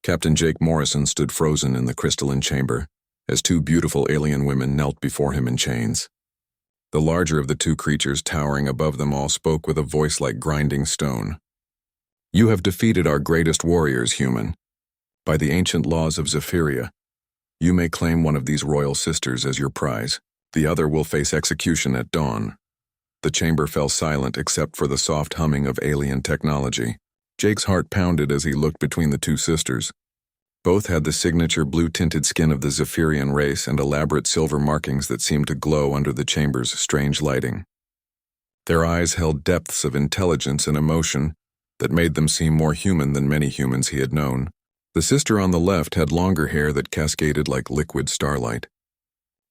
Captain Jake Morrison stood frozen in the crystalline chamber, as two beautiful alien women knelt before him in chains. The larger of the two creatures towering above them all spoke with a voice like grinding stone. "You have defeated our greatest warriors, human. By the ancient laws of Zephyria, you may claim one of these royal sisters as your prize. The other will face execution at dawn." The chamber fell silent except for the soft humming of alien technology. Jake's heart pounded as he looked between the two sisters. Both had the signature blue-tinted skin of the Zephyrian race and elaborate silver markings that seemed to glow under the chamber's strange lighting. Their eyes held depths of intelligence and emotion that made them seem more human than many humans he had known. The sister on the left had longer hair that cascaded like liquid starlight.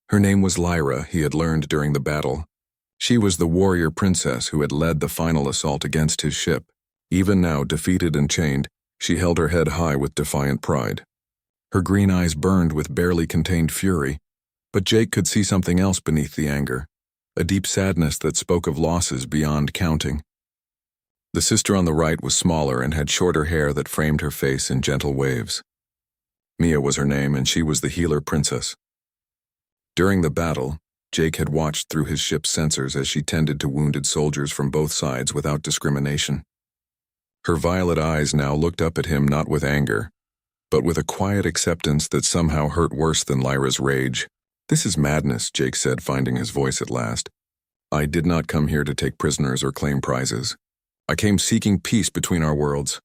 Her name was Lyra, he had learned during the battle. She was the warrior princess who had led the final assault against his ship. Even now, defeated and chained, she held her head high with defiant pride. Her green eyes burned with barely contained fury, but Jake could see something else beneath the anger, a deep sadness that spoke of losses beyond counting. The sister on the right was smaller and had shorter hair that framed her face in gentle waves. Mia was her name, and she was the healer princess. During the battle, Jake had watched through his ship's sensors as she tended to wounded soldiers from both sides without discrimination. Her violet eyes now looked up at him not with anger, but with a quiet acceptance that somehow hurt worse than Lyra's rage. "This is madness," Jake said, finding his voice at last. "I did not come here to take prisoners or claim prizes. I came seeking peace between our worlds."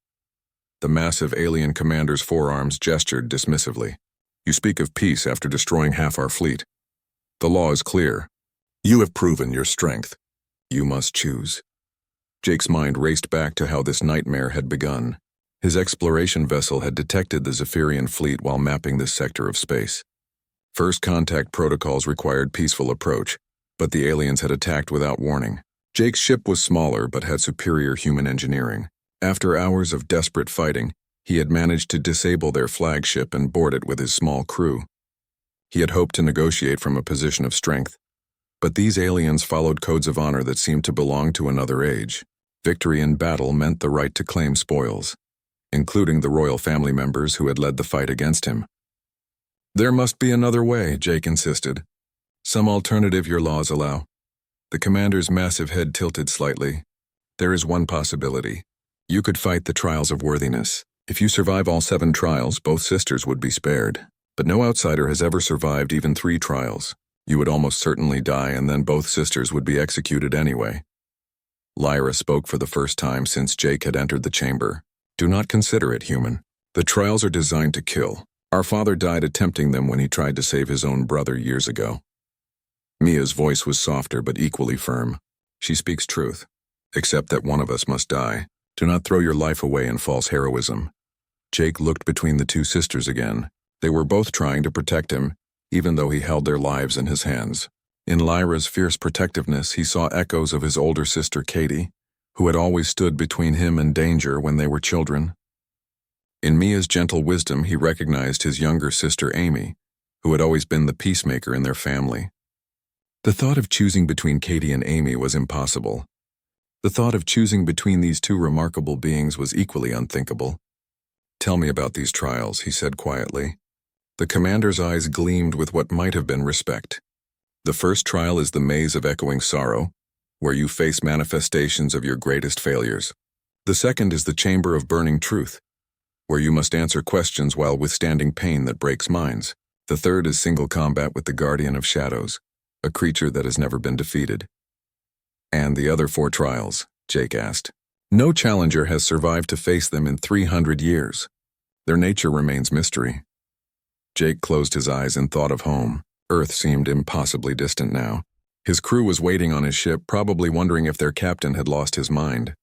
The massive alien commander's forearms gestured dismissively. "You speak of peace after destroying half our fleet. The law is clear. You have proven your strength. You must choose." Jake's mind raced back to how this nightmare had begun. His exploration vessel had detected the Zephyrian fleet while mapping this sector of space. First contact protocols required peaceful approach, but the aliens had attacked without warning. Jake's ship was smaller but had superior human engineering. After hours of desperate fighting, he had managed to disable their flagship and board it with his small crew. He had hoped to negotiate from a position of strength, but these aliens followed codes of honor that seemed to belong to another age. Victory in battle meant the right to claim spoils, including the royal family members who had led the fight against him. "There must be another way," Jake insisted. "Some alternative your laws allow." The commander's massive head tilted slightly. "There is one possibility. You could fight the trials of worthiness. If you survive all 7 trials, both sisters would be spared. But no outsider has ever survived even 3 trials. You would almost certainly die, and then both sisters would be executed anyway." Lyra spoke for the first time since Jake had entered the chamber. "Do not consider it, human. The trials are designed to kill. Our father died attempting them when he tried to save his own brother years ago." Mia's voice was softer but equally firm. "She speaks truth, except that one of us must die. Do not throw your life away in false heroism." Jake looked between the two sisters again. They were both trying to protect him, even though he held their lives in his hands. In Lyra's fierce protectiveness, he saw echoes of his older sister Katie, who had always stood between him and danger when they were children. In Mia's gentle wisdom, he recognized his younger sister Amy, who had always been the peacemaker in their family. The thought of choosing between Katie and Amy was impossible. The thought of choosing between these two remarkable beings was equally unthinkable. "Tell me about these trials," he said quietly. The commander's eyes gleamed with what might have been respect. "The first trial is the maze of echoing sorrow, where you face manifestations of your greatest failures. The second is the chamber of burning truth, where you must answer questions while withstanding pain that breaks minds. The third is single combat with the Guardian of Shadows, a creature that has never been defeated." "And the other 4 trials?" Jake asked. "No challenger has survived to face them in 300 years. Their nature remains mystery." Jake closed his eyes and thought of home. Earth seemed impossibly distant now. His crew was waiting on his ship, probably wondering if their captain had lost his mind.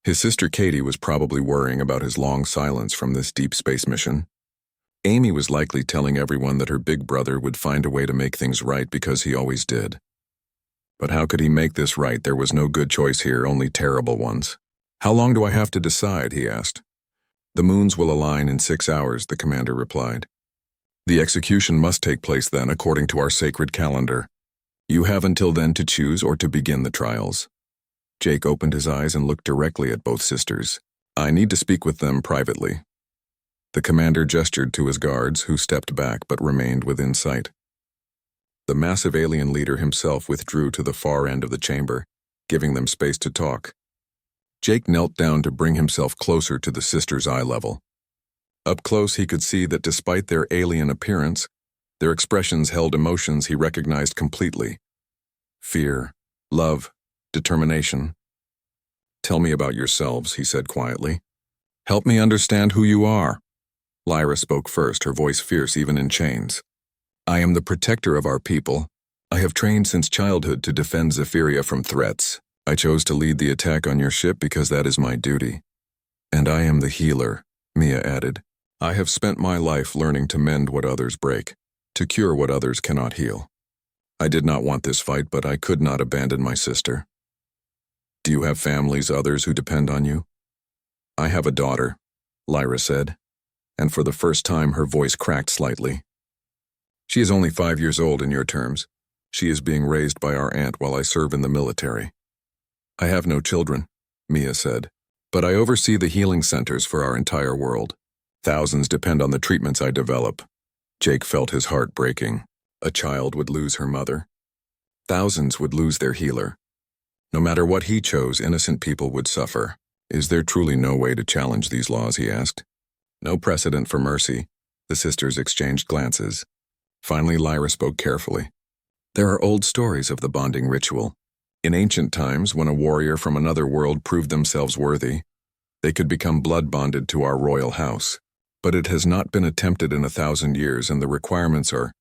His sister Katie was probably worrying about his long silence from this deep space mission. Amy was likely telling everyone that her big brother would find a way to make things right because he always did. But how could he make this right? There was no good choice here, only terrible ones. "How long do I have to decide?" he asked. "The moons will align in 6 hours," the commander replied. "The execution must take place then, according to our sacred calendar. You have until then to choose or to begin the trials." Jake opened his eyes and looked directly at both sisters. "I need to speak with them privately." The commander gestured to his guards, who stepped back but remained within sight. The massive alien leader himself withdrew to the far end of the chamber, giving them space to talk. Jake knelt down to bring himself closer to the sisters' eye level. Up close, he could see that despite their alien appearance, their expressions held emotions he recognized completely. Fear, love, determination. "Tell me about yourselves," he said quietly. "Help me understand who you are." Lyra spoke first, her voice fierce even in chains. "I am the protector of our people. I have trained since childhood to defend Zephyria from threats. I chose to lead the attack on your ship because that is my duty." "And I am the healer," Mia added. "I have spent my life learning to mend what others break, to cure what others cannot heal. I did not want this fight, but I could not abandon my sister." "Do you have families, others who depend on you?" "I have a daughter," Lyra said, and for the first time her voice cracked slightly. "She is only 5 years old in your terms. She is being raised by our aunt while I serve in the military." "I have no children," Mia said, "but I oversee the healing centers for our entire world. Thousands depend on the treatments I develop." Jake felt his heart breaking. A child would lose her mother. Thousands would lose their healer. No matter what he chose, innocent people would suffer. "Is there truly no way to challenge these laws?" he asked. "No precedent for mercy." The sisters exchanged glances. Finally, Lyra spoke carefully. "There are old stories of the bonding ritual. In ancient times, when a warrior from another world proved themselves worthy, they could become blood-bonded to our royal house. But it has not been attempted in 1,000 years, and the requirements are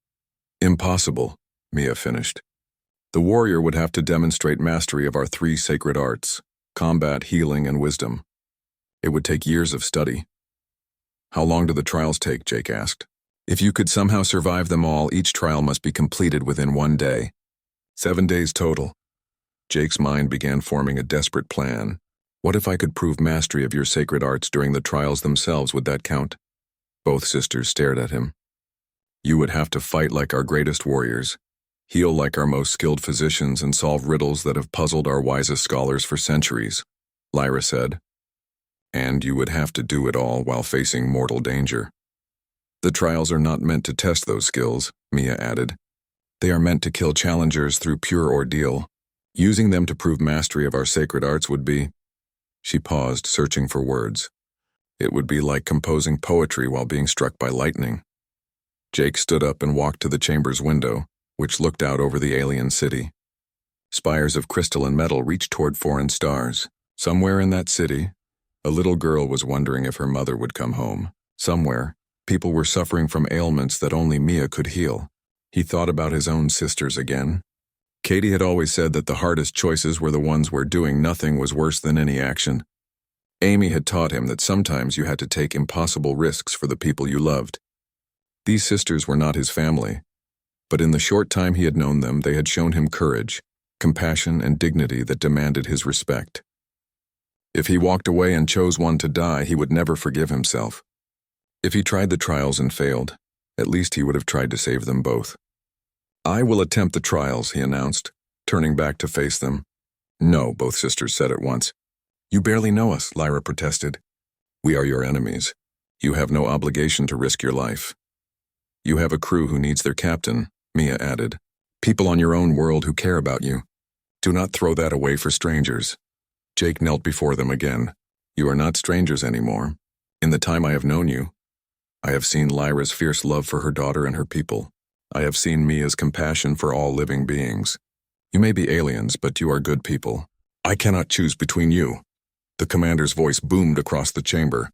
impossible," Mia finished. "The warrior would have to demonstrate mastery of our 3 sacred arts: combat, healing, and wisdom. It would take years of study." "How long do the trials take?" Jake asked. "If you could somehow survive them all, each trial must be completed within 1 day. 7 days total." Jake's mind began forming a desperate plan. "What if I could prove mastery of your sacred arts during the trials themselves? Would that count?" Both sisters stared at him. "You would have to fight like our greatest warriors, heal like our most skilled physicians, and solve riddles that have puzzled our wisest scholars for centuries," Lyra said. "And you would have to do it all while facing mortal danger." "The trials are not meant to test those skills," Mia added. "They are meant to kill challengers through pure ordeal. Using them to prove mastery of our sacred arts would be—" She paused, searching for words. "It would be like composing poetry while being struck by lightning." Jake stood up and walked to the chamber's window, which looked out over the alien city. Spires of crystalline metal reached toward foreign stars. Somewhere in that city, a little girl was wondering if her mother would come home. Somewhere, people were suffering from ailments that only Mia could heal. He thought about his own sisters again. Katie had always said that the hardest choices were the ones where doing nothing was worse than any action. Amy had taught him that sometimes you had to take impossible risks for the people you loved. These sisters were not his family, but in the short time he had known them, they had shown him courage, compassion, and dignity that demanded his respect. If he walked away and chose one to die, he would never forgive himself. If he tried the trials and failed, at least he would have tried to save them both. "I will attempt the trials," he announced, turning back to face them. "No," both sisters said at once. "You barely know us," Lyra protested. "We are your enemies. You have no obligation to risk your life." "You have a crew who needs their captain," Mia added. "People on your own world who care about you. Do not throw that away for strangers." Jake knelt before them again. "You are not strangers anymore. In the time I have known you, I have seen Lyra's fierce love for her daughter and her people. I have seen Mia's compassion for all living beings. You may be aliens, but you are good people. I cannot choose between you." The commander's voice boomed across the chamber.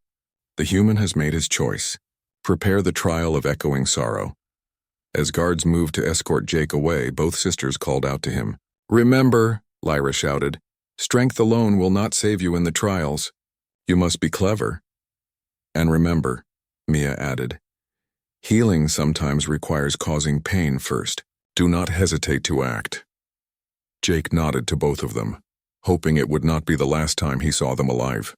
"The human has made his choice. Prepare the trial of echoing sorrow." As guards moved to escort Jake away, both sisters called out to him. "Remember," Lyra shouted, "strength alone will not save you in the trials. You must be clever." "And remember," Mia added, "healing sometimes requires causing pain first. Do not hesitate to act." Jake nodded to both of them, hoping it would not be the last time he saw them alive.